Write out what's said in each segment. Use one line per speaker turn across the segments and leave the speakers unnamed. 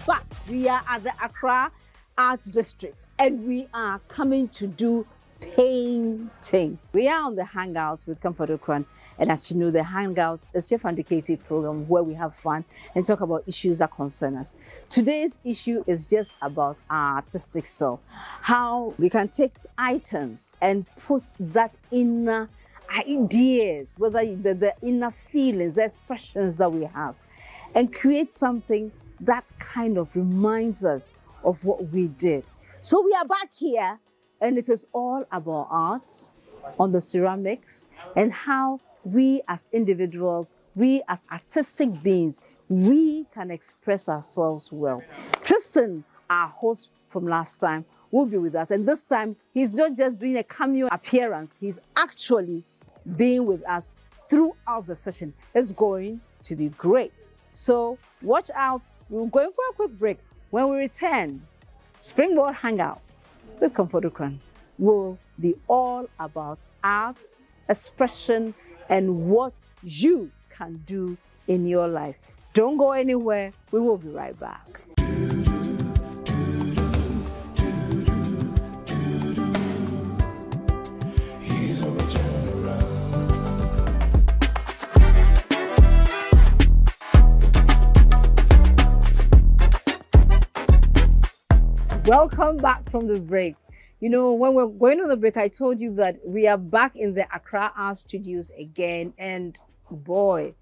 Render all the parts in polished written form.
back. We are at the Accra Arts District and we are coming to do painting. We are on the Hangouts with Comfort Okran, and as you know, the Hangouts is your educative program where we have fun and talk about issues that concern us. Today's issue is just about our artistic self, how we can take items and put that inner ideas, whether the inner feelings, the expressions that we have, and create something that kind of reminds us of what we did. So we are back here, and it is all about art on the ceramics and how we as individuals, we as artistic beings, we can express ourselves well. Tristan, our host from last time, will be with us. And this time, he's not just doing a cameo appearance, he's actually being with us throughout the session. It's going to be great. So watch out. We're going for a quick break. When we return, Springboard Hangouts with Comfort Okran will be all about art, expression, and what you can do in your life. Don't go anywhere. We will be right back. Welcome back from the break. You know, when we're going on the break, I told you that we are back in the Accra Art Studios again. And boy,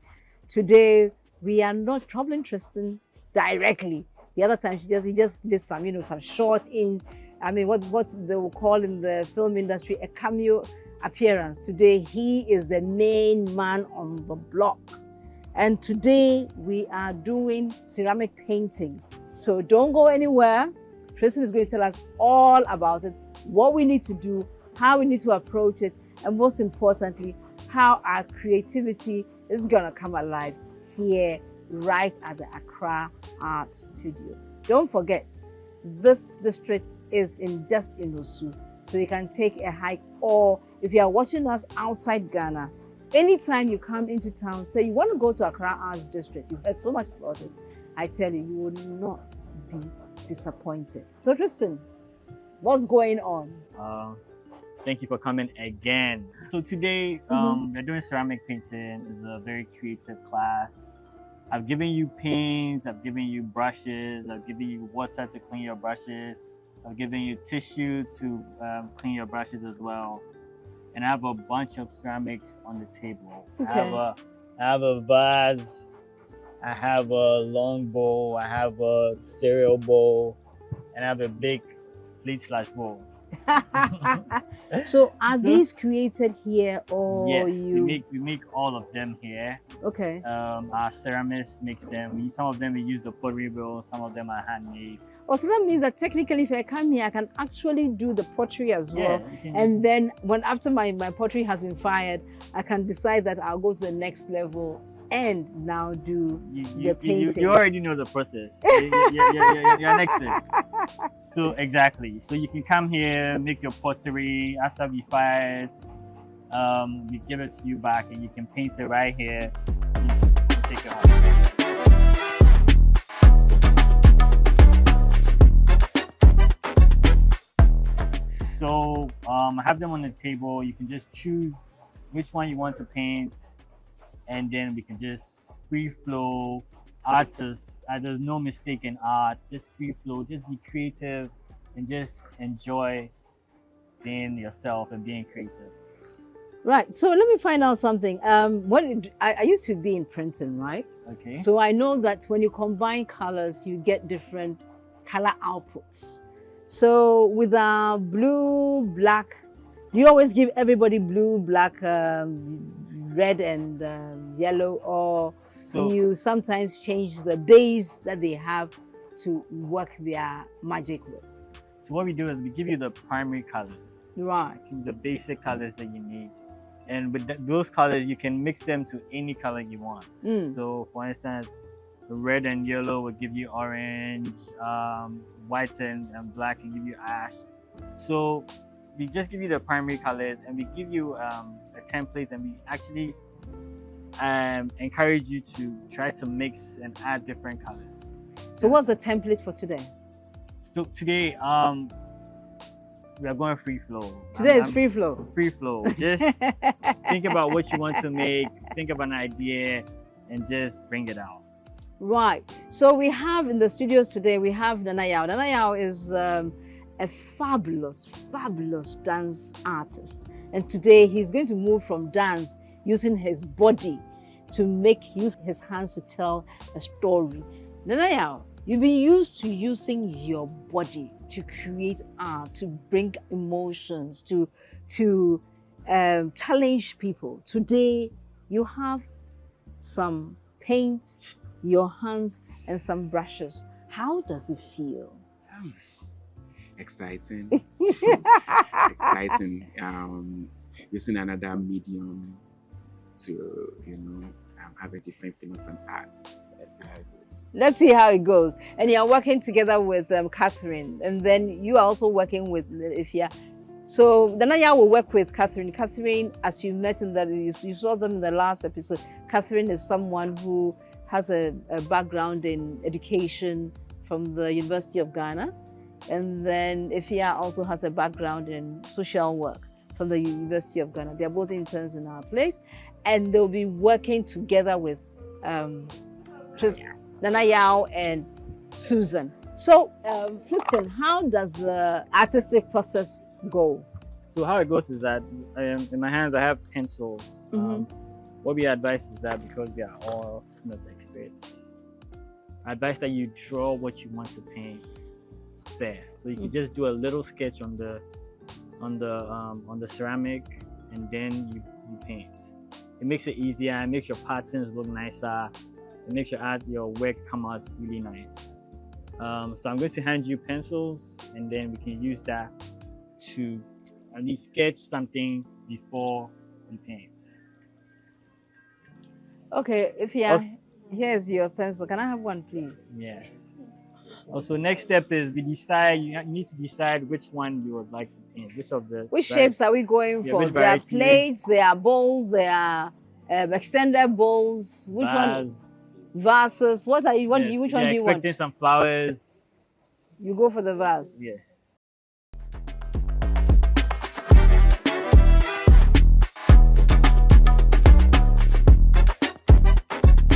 today we are not troubling Tristan directly. The other time he just did some, some short in, what they will call in the film industry a cameo appearance. Today he is the main man on the block. And today we are doing ceramic painting. So don't go anywhere. Tristan is going to tell us all about it, what we need to do, how we need to approach it, and most importantly, how our creativity is going to come alive here, right at the Accra Art Studio. Don't forget, this district is just in Osu, so you can take a hike, or if you are watching us outside Ghana, anytime you come into town, say you want to go to Accra Arts District, you've heard so much about it, I tell you, you will not be disappointed. So Tristan, what's going on?
Thank you for coming again. So today we're doing ceramic painting. It's a very creative class. I've given you paints, I've given you brushes, I've given you water to clean your brushes, I've given you tissue to clean your brushes as well. And I have a bunch of ceramics on the table.
Okay.
I have a vase, I have a long bowl, I have a cereal bowl, and I have a big plate/bowl.
So are these created here, or
yes,
you?
we make all of them here.
Okay.
Our ceramists makes them. Some of them we use the pottery wheel, some of them are handmade.
Oh, so that means that technically, if I come here, I can actually do the pottery as well.
Yeah,
and then after my pottery has been fired, I can decide that I'll go to the next level and now do the painting.
You already know the process. You're an expert. So exactly. So you can come here, make your pottery. After we fire it, we give it to you back, and you can paint it right here. You take it home. So I have them on the table. You can just choose which one you want to paint, and then we can just free flow. Artists, there's no mistake in art. Just free flow, just be creative, and just enjoy being yourself and being creative.
Right. So let me find out something. I used to be in printing, right?
Okay.
So I know that when you combine colors, you get different color outputs. So with blue, black, do you always give everybody blue, black, red, and yellow, or you sometimes change the base that they have to work their magic with?
So what we do is we give you the primary colors.
Right.
The basic colors that you need. And with those colors, you can mix them to any color you want. So for instance, the red and yellow will give you orange, white and black can give you ash. So we just give you the primary colors, and we give you a template, and we actually encourage you to try to mix and add different colors.
So what's the template for today?
So today, we are going free flow.
Today is free flow.
Free flow. Just think about what you want to make, think of an idea, and just bring it out.
Right. So we have in the studios today, we have Nanayao. Nanayao is a fabulous, fabulous dance artist. And today he's going to move from dance using his body to use his hands to tell a story. Nanayao, you've been used to using your body to create art, to bring emotions, to challenge people. Today, you have some paint, your hands, and some brushes. How does it feel?
Exciting. Exciting. Using another medium to, have a different feeling from art. Let's see how it goes.
Let's see how it goes. And you're working together with Catherine, and then you are also working with Ifya. So Nanaya will work with Catherine. Catherine, as you met in you saw them in the last episode. Catherine is someone who has a background in education from the University of Ghana, and then Ifya also has a background in social work from the University of Ghana. They are both interns in our place, and they'll be working together with Nanayao and Susan. So, Tristan, how does the artistic process go?
So how it goes is that in my hands I have pencils. What we advise is that because we are all not experts, I advise that you draw what you want to paint first. So you can just do a little sketch on the ceramic, and then you paint. It makes it easier. It makes your patterns look nicer. It makes your work come out really nice. So I'm going to hand you pencils, and then we can use that to at least sketch something before we paint.
Okay, here's your pencil. Can I have one, please?
Yes. Also, next step is you need to decide which one you would like to paint. Which
shapes are we going for? There are plates, there are bowls, there are extended bowls. Which one? Vases. Which one do you want?
Expecting some flowers.
You go for the vase.
Yes.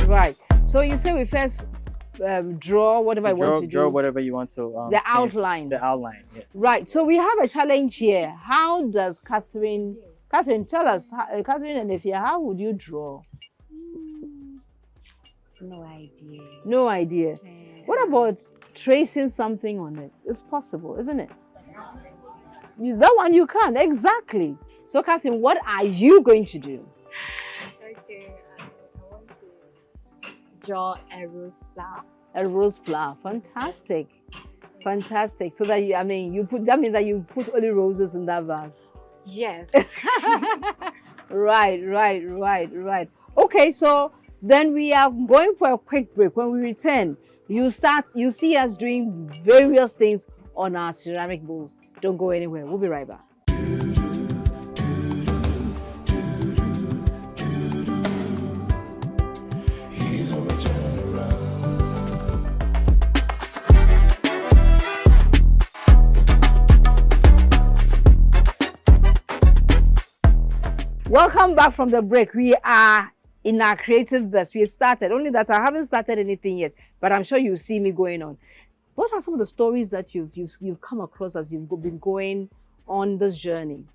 Right. So you say we first draw whatever I want to do.
Draw whatever you want to.
The outline.
The outline. Yes.
Right. So we have a challenge here. How does Catherine, tell us, Catherine and Ifya, how would you draw?
No idea.
No idea. What about tracing something on it? It's possible, isn't it? That one you can, exactly. So Catherine, what are you going to do?
Okay, I want to draw a rose flower.
A rose flower, fantastic. Fantastic. So that that means that you put only roses in that vase.
Yes.
Right. Okay, so then we are going for a quick break. When we return, you see us doing various things on our ceramic bowls. Don't go anywhere. We'll be right back. Welcome back from the break. We are in our creative burst. We have started, only that I haven't started anything yet, but I'm sure you see me going on. What are some of the stories that you've come across as you've been going on this journey?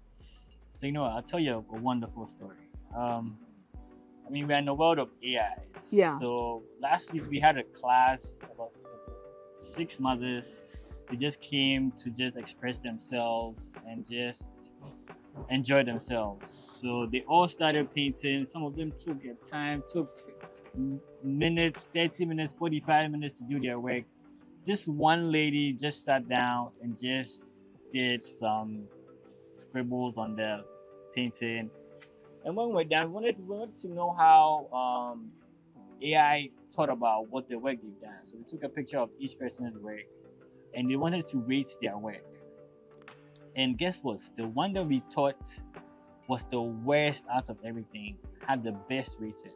So I'll tell you a wonderful story. We're in the world of AI.
Yeah.
So last week we had a class about 6 mothers. They just came to just express themselves and just enjoy themselves. So they all started painting. Some of them took their time, took minutes, 30 minutes, 45 minutes to do their work. This one lady just sat down and just did some scribbles on the painting. And when we're done, we wanted to know how AI thought about what the work they've done. So we took a picture of each person's work, and they wanted to rate their work. And guess what? The one that we thought was the worst out of everything had the best rating,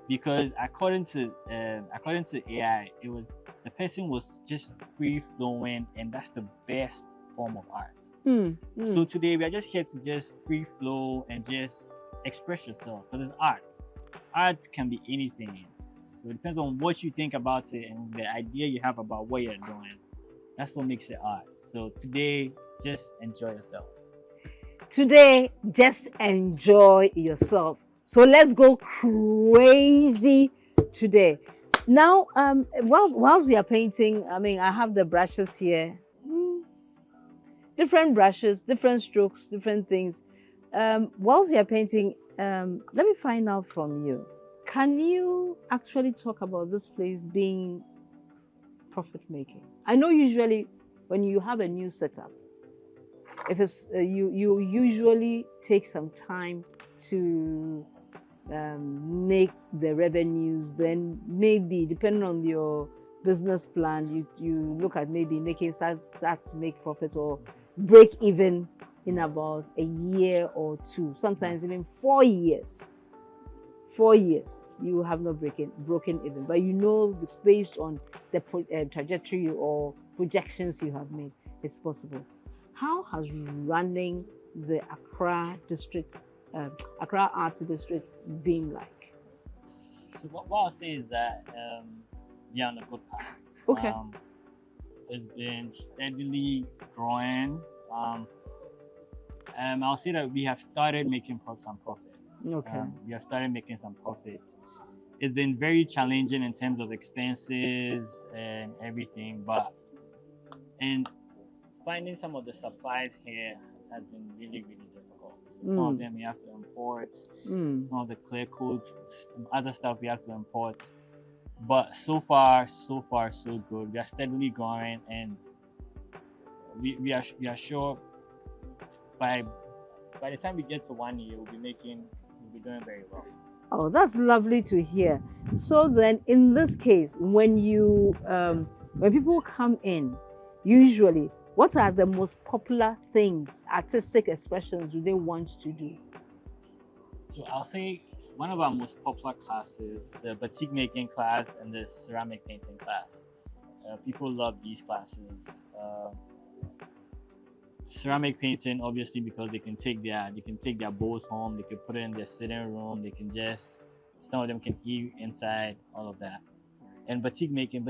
because according to AI, it was the person was just free flowing, and that's the best form of art. So today we are just here to just free flow and just express yourself, because it's art. Art can be anything. So it depends on what you think about it and the idea you have about what you're doing. That's what makes it art. So today, just enjoy yourself.
Today, just enjoy yourself. So let's go crazy today. Now, whilst we are painting, I mean, I have the brushes here. Different brushes, different strokes, different things. Whilst we are painting, let me find out from you. Can you actually talk about this place being profit making? I know usually when you have a new setup, if it's you usually take some time to make the revenues. Then maybe depending on your business plan, you look at maybe making start to make profit or break even in about a year or two, sometimes even 4 years. 4 years you have not broken even, but you know, based on the trajectory or projections you have made, it's possible. How has running the Accra district, Accra Arts District been like?
So what I'll say is that we're on a good path.
Okay.
It's been steadily growing. I'll say that we have started making some profit.
Okay.
We have started making some profit. It's been very challenging in terms of expenses and everything, and finding some of the supplies here has been really, really difficult. So some of them we have to import, some of the clear coats, some other stuff we have to import. But so far, so good. We are steadily growing, and we are sure by the time we get to 1 year, we'll be doing very well.
Oh, that's lovely to hear. So then, in this case, when people come in, usually, what are the most popular things, artistic expressions, do they want to do?
So I'll say one of our most popular classes, the batik making class and the ceramic painting class. People love these classes. Ceramic painting, obviously, because they can take their bowls home, they can put it in their sitting room, some of them can eat inside, all of that. And batik making,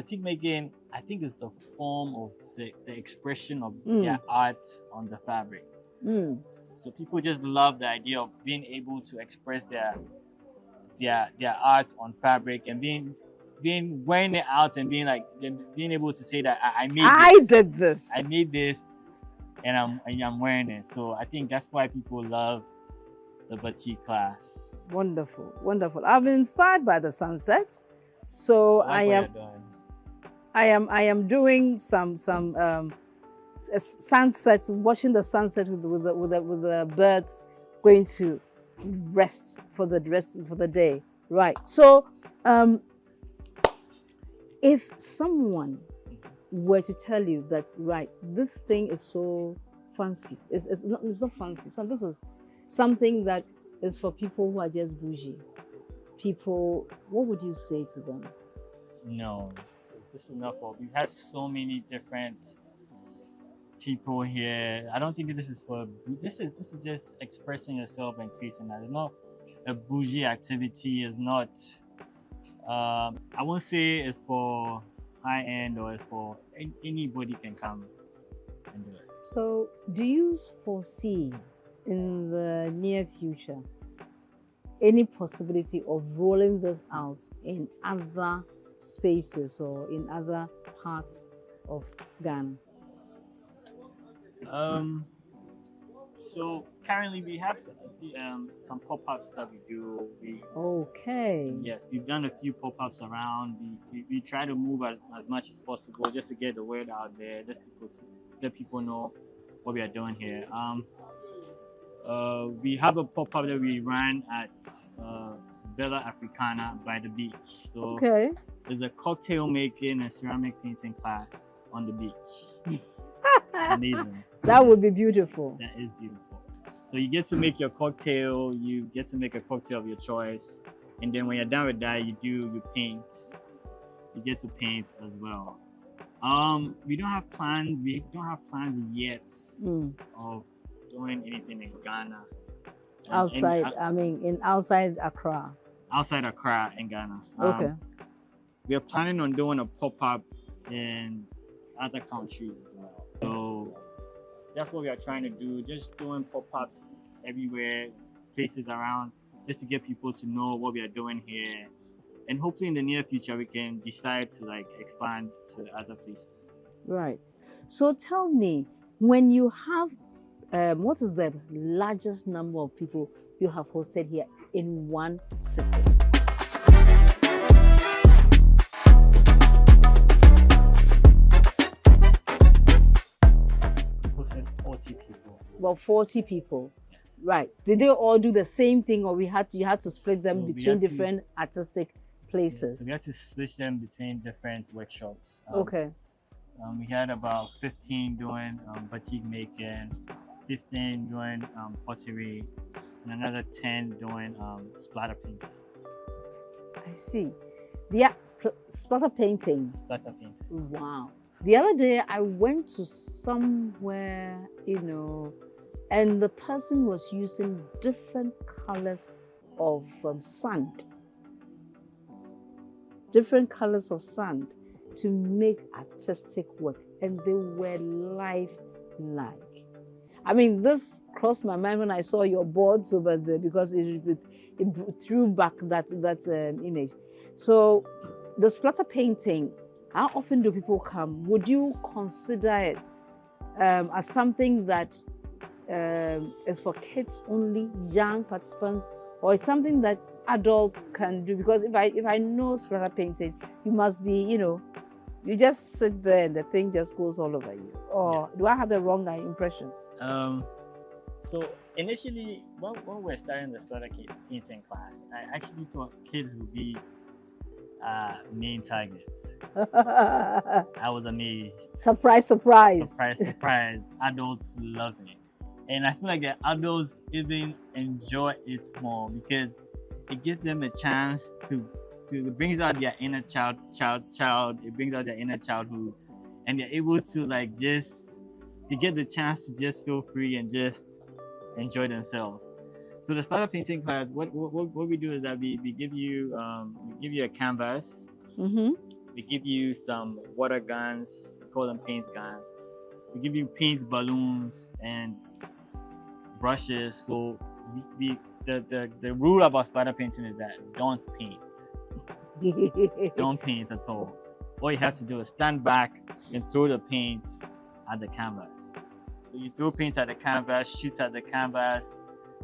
I think, is the form of the expression of their art on the fabric. So people just love the idea of being able to express their art on fabric and being wearing it out and being able to say that I made this and I'm wearing it. So I think that's why people love the batik class.
Wonderful, wonderful. I've been inspired by the sunset, so I am doing some sunsets, watching the sunset with the birds going to rest for the day. Right. So if someone were to tell you that, right, this thing is so fancy, it's not fancy, so this is something that is for people who are just bougie people, what would you say to them?
No, this is not for. We've had so many different people here. I don't think this is for. This is just expressing yourself and creating that. It's not a bougie activity. It's not. I won't say it's for high end or it's for anybody can come and do it.
So, do you foresee in the near future any possibility of rolling this out in other spaces or in other parts of Ghana?
So currently we have some pop-ups that we do.
Okay.
Yes, we've done a few pop-ups around. We try to move as much as possible just to get the word out there, just to let people know what we are doing here. We have a pop-up that we run at Bella Africana by the beach. So
okay.
There's a cocktail making and ceramic painting class on the beach. Amazing.
That would be beautiful.
That is beautiful. So you get to make your cocktail, you get to make a cocktail of your choice. And then when you're done with that, you paint. You get to paint as well. We don't have plans. We don't have plans yet
Mm.
of doing anything in Ghana.
Outside, I mean, outside Accra.
Outside Accra in Ghana.
Okay.
We are planning on doing a pop-up in other countries as well. So that's what we are trying to do. Just doing pop-ups everywhere, places around, just to get people to know what we are doing here. And hopefully in the near future, we can decide to like expand to other places.
Right. So tell me, when you have, what is the largest number of people you have hosted here in one city?
Hosted 40 people.
About 40 people.
Yes.
Right. Did they all do the same thing, or you had to split them
So we
between
had to-
different artistic
Yeah,
places?
so we had to switch them between different workshops.
Okay.
We had about 15 doing batik making, 15 doing pottery, and another 10 doing splatter painting.
I see. Yeah, splatter painting.
Splatter painting.
Wow. The other day I went to somewhere, and the person was using different colors of sand. Different colors of sand to make artistic work, and they were lifelike. I mean, this crossed my mind when I saw your boards over there, because it threw back that image. So the splatter painting, how often do people come? Would you consider it as something that is for kids only, young participants, or is something that adults can do? Because if I know splatter painting, you must be, you just sit there and the thing just goes all over you. Or
Yes.
do I have the wrong impression?
So initially, when we were starting the splatter painting class, I actually thought kids would be main targets. I was amazed.
Surprise, surprise.
Surprise. Adults love it. And I feel like the adults even enjoy it more because it gives them a chance to it brings out their inner child. It brings out their inner childhood, and they're able to they get the chance to just feel free and just enjoy themselves. So the splatter painting class, what we do is that we give you a canvas,
Mm-hmm.
we give you some water guns, we call them paint guns. We give you paint balloons and brushes. So the rule about splatter painting is that don't paint. Don't paint at all. All you have to do is stand back and throw the paint at the canvas. So you throw paint at the canvas, shoot at the canvas,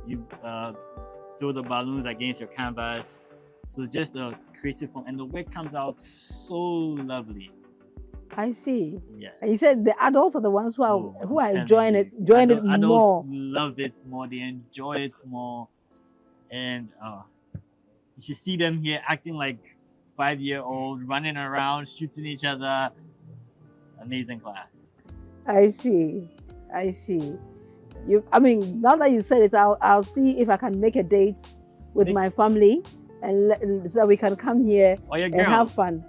you throw the balloons against your canvas. So it's just a creative form, and the work comes out so lovely.
I see.
Yes.
And you said the adults are the ones who are
I'm
enjoying
telling
it,
you,
it more.
Adults love it more. They enjoy it more, and you should see them here acting like 5-year-olds, running around, shooting each other. Amazing class.
I see. I mean, now that you said it, I'll see if I can make a date with my family, and so we can come here
Oh, your
and
girls.
have fun.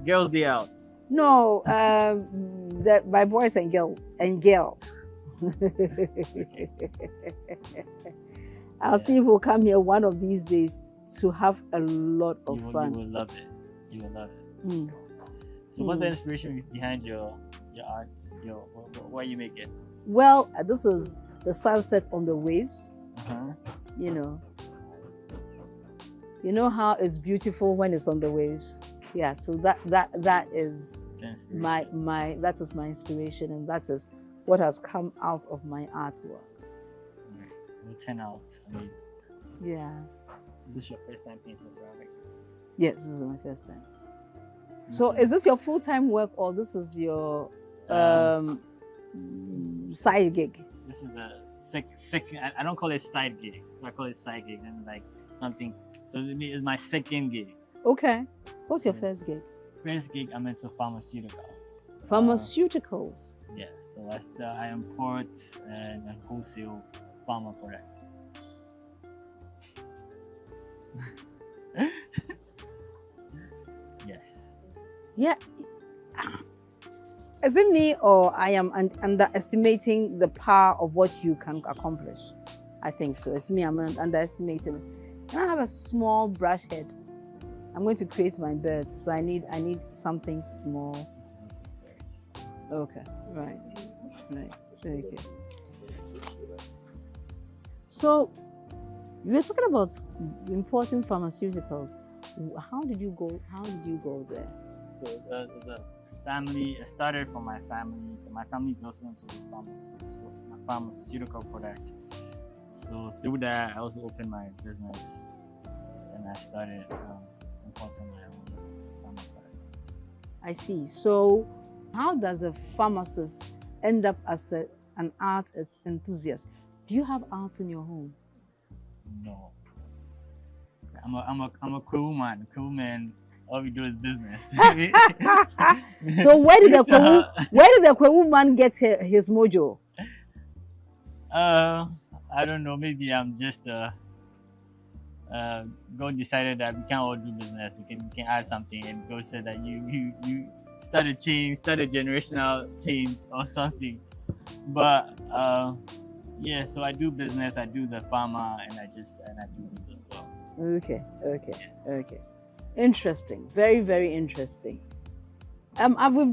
Girls day out.
No, my boys and girls. I'll see if we'll come here one of these days to have a lot of fun.
You will love it. You will love it.
Mm.
So what's the inspiration behind your arts? Why you make it?
Well, this is the sunset on the waves.
Uh-huh.
You know how it's beautiful when it's on the waves. Yeah, so that is my that is my inspiration, and that is what has come out of my artwork.
It will turn out amazing.
Yeah.
This is your first time painting ceramics?
Yes, this is my first time. So is this your full-time work, or this is your side gig?
This is a second. I don't call it side gig. I call it side gig, and like something. So it's my second gig.
Okay. What's your first gig?
First gig, I'm into pharmaceuticals.
Pharmaceuticals.
Yes, so I import and wholesale pharma products. Yes.
Yeah. Is it me or I am underestimating the power of what you can accomplish? I think so. It's me. I'm underestimating it. Can I have a small brush head? I'm going to create my birds, so I need something small. Okay. Right. Okay. So we were talking about importing pharmaceuticals. How did you go? How did you go there?
So the family, it started from my family. So my family is also into pharmaceutical products. So through that, I also opened my business and I started importing my own pharma products.
I see. So how does a pharmacist end up as an art enthusiast? Do you have art in your home?
No. I'm a cool man. A cool man. All we do is business.
So where did the Kwewu man get his mojo?
I don't know. Maybe I'm just God decided that we can't all do business. We can add something, and God said that you start a change, start a generational change or something. But yeah, so I do business. I do the pharma, and I do this as well.
Okay. Interesting. Very, very interesting. I've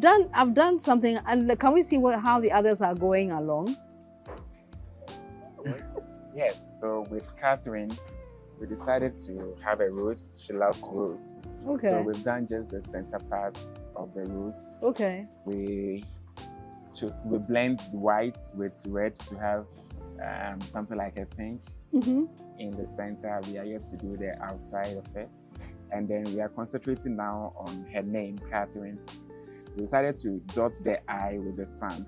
done something, and can we see how the others are going along?
Yes, so with Catherine, we decided to have a rose. She loves rose.
Okay.
So we've done just the center parts of the rose.
Okay.
We blend white with red to have something like a pink in the center. We are yet to do the outside of it. And then we are concentrating now on her name, Catherine. We decided to dot the I with the sun.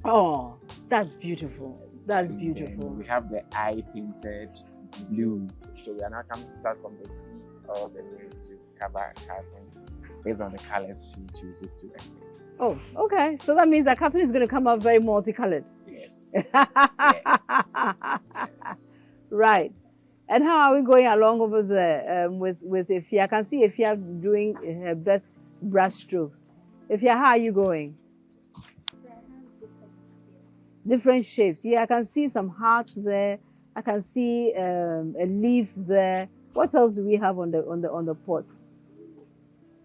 Oh, that's beautiful. That's
And
beautiful.
then we have the I painted blue. So we are now coming to start from the C all the way to cover Catherine based on the colors she chooses to wear.
Oh, okay. So that means that Catherine is going to come out very multicolored.
Yes. Yes.
Right. And how are we going along over there with Ifya? I can see Ifya doing her best brush strokes. Ifya, how are you going? Different shapes. Yeah, I can see some hearts there. I can see a leaf there. What else do we have on the pot?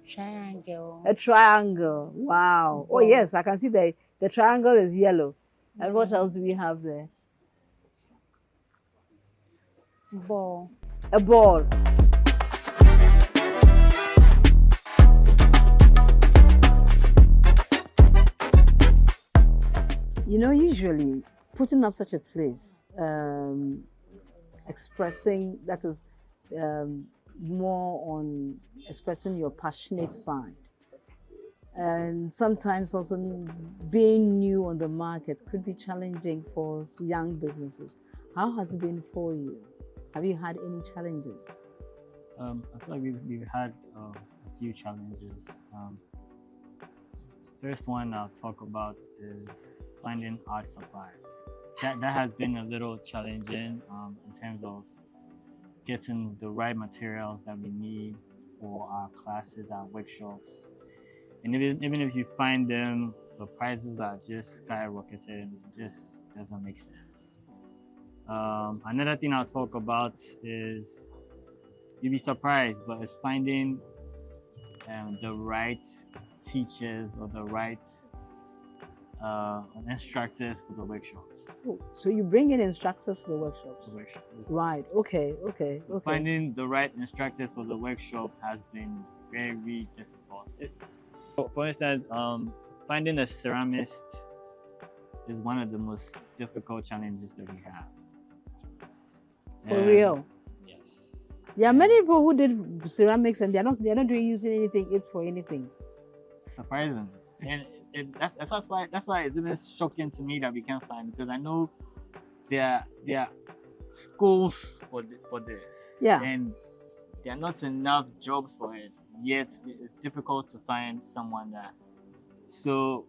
Triangle.
A triangle. Wow. Oh yes, I can see the triangle is yellow. And what else do we have there?
Ball.
A ball. You know, usually putting up such a place, expressing, that is more on expressing your passionate side. And sometimes also being new on the market could be challenging for young businesses. How has it been for you? Have you had any challenges?
I feel like we've had a few challenges. First one I'll talk about is finding art supplies. That has been a little challenging in terms of getting the right materials that we need for our classes, our workshops. And even if you find them, the prices are just skyrocketed. It just doesn't make sense. Another thing I'll talk about is, you'll be surprised, but it's finding the right teachers or the right instructors for the workshops.
Oh, so you bring in instructors for the workshops? Right. Okay.
Finding the right instructors for the workshop has been very difficult. For instance, finding a ceramist is one of the most difficult challenges that we have.
For real?
Yes.
There are many people who did ceramics and they're not using anything for anything.
Surprising. And that's why it's even shocking to me that we can't find, because I know there are schools for this.
Yeah.
And there are not enough jobs for it. Yet it's difficult to find someone that. So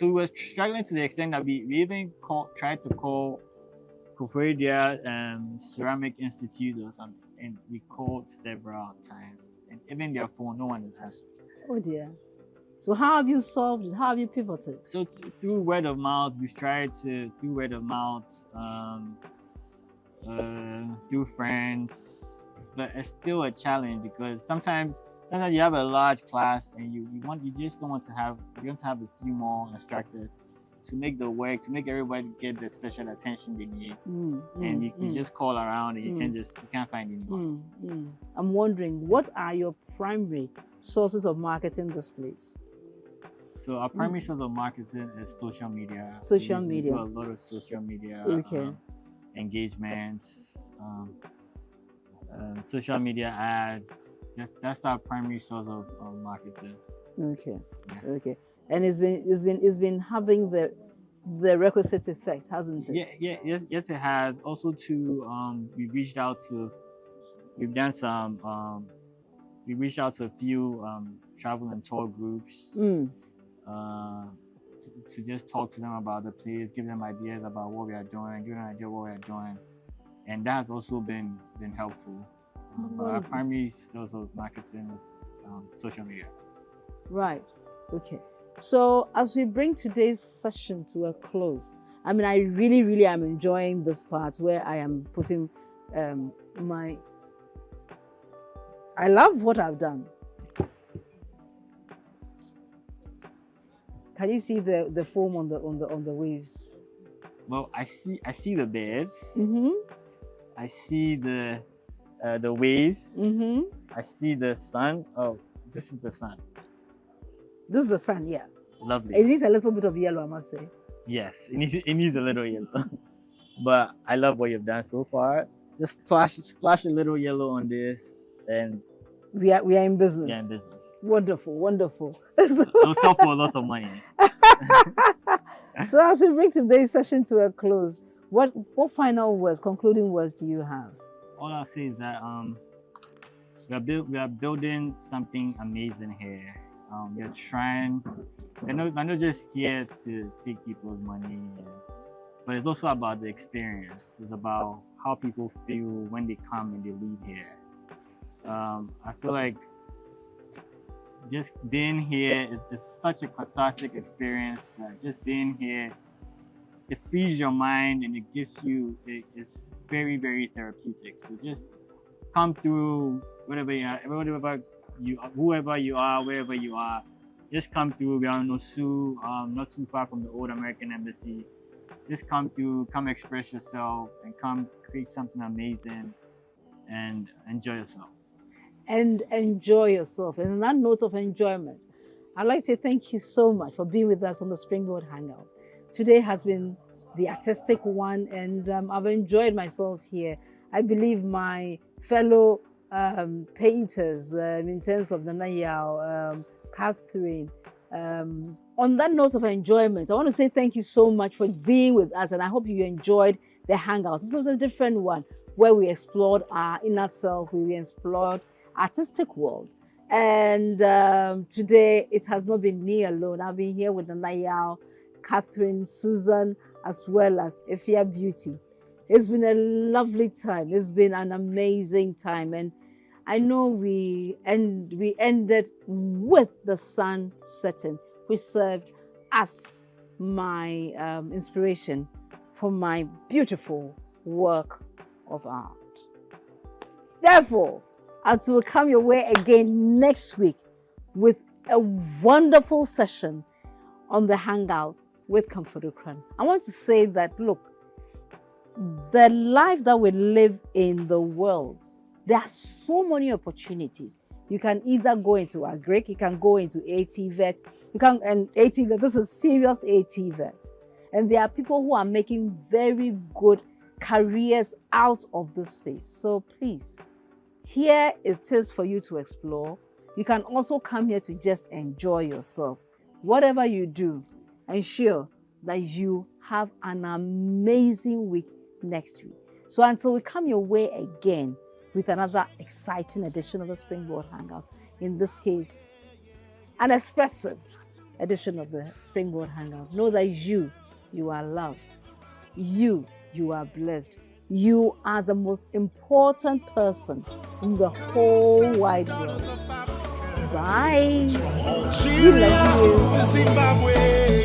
we were struggling to the extent that we even tried to call Koforidua Ceramic Institute or something, and we called several times, and even their phone, no one is answering.
Oh dear. So how have you solved it? How have you pivoted?
So through word of mouth, we've tried to through word of mouth, through friends, but it's still a challenge because sometimes you have a large class and you just don't want to have a few more instructors to make everybody get the special attention they need. And you just call around and you can't find anyone.
I'm wondering, what are your primary sources of marketing this place?
So our primary source of marketing is social media.
Social
We
media.
do a lot of social media engagements, social media ads. That's our primary source of marketing.
Okay.
Yeah.
Okay. And it's been having the requisite effect, hasn't it?
Yes, it has. Also, we reached out to a few travel and tour groups to just talk to them about the place, give them ideas about what we are doing, give them an idea of what we are doing, and that has also been helpful. But our primary source of marketing is social media.
Right. Okay. So as we bring today's session to a close, I mean, I really, really am enjoying this part where I am putting I love what I've done. Can you see the foam on the waves?
Well, I see the bears.
Mm-hmm.
I see the waves.
Mm-hmm.
I see the sun. Oh, this is the sun.
This is the sun, yeah.
Lovely.
It needs a little bit of yellow, I must say.
Yes, it needs a little yellow. But I love what you've done so far. Just splash a little yellow on this, and
we are in business.
Yeah, in business.
Wonderful, wonderful.
It'll sell for lots of money.
So as we bring today's session to a close, what final words, concluding words do you have?
All I'll say is that we are building something amazing here. We're trying. We're not just here to take people's money, but it's also about the experience. It's about how people feel when they come and they leave here. I feel like just being here is such a cathartic experience. Just being here, it frees your mind and it gives you. It's very, very therapeutic. So just come through whoever you are, wherever you are. Just come through. We are in Osu, not too far from the old American Embassy. Just come through, come express yourself, and come create something amazing and enjoy yourself.
And enjoy yourself. And on that note of enjoyment, I'd like to say thank you so much for being with us on the Springboard Hangout. Today has been the artistic one, and I've enjoyed myself here. I believe my fellow painters, in terms of Nana Yao, Catherine, on that note of enjoyment, I want to say thank you so much for being with us, and I hope you enjoyed the Hangout. This was a different one where we explored our inner self, we explored artistic world. And today it has not been me alone. I've been here with Nana Yao, Catherine, Susan, as well as Efia Beauty. It's been a lovely time. It's been an amazing time. And I know we ended with the sun setting, which served as my inspiration for my beautiful work of art. Therefore, as we'll come your way again next week with a wonderful session on the Hangout with Comfort Ukran. I want to say that, look, the life that we live in the world, there are so many opportunities. You can either go into Agric, you can go into ATVET, ATVET, this is serious ATVET. And there are people who are making very good careers out of this space. So please, here it is for you to explore. You can also come here to just enjoy yourself. Whatever you do, ensure that you have an amazing week next week. So until we come your way again with another exciting edition of the Springboard Hangout, in this case, an expressive edition of the Springboard Hangout, know that you are loved. You are blessed. You are the most important person in the whole wide world. Bye.
From
We love you.
Algeria to Zimbabwe.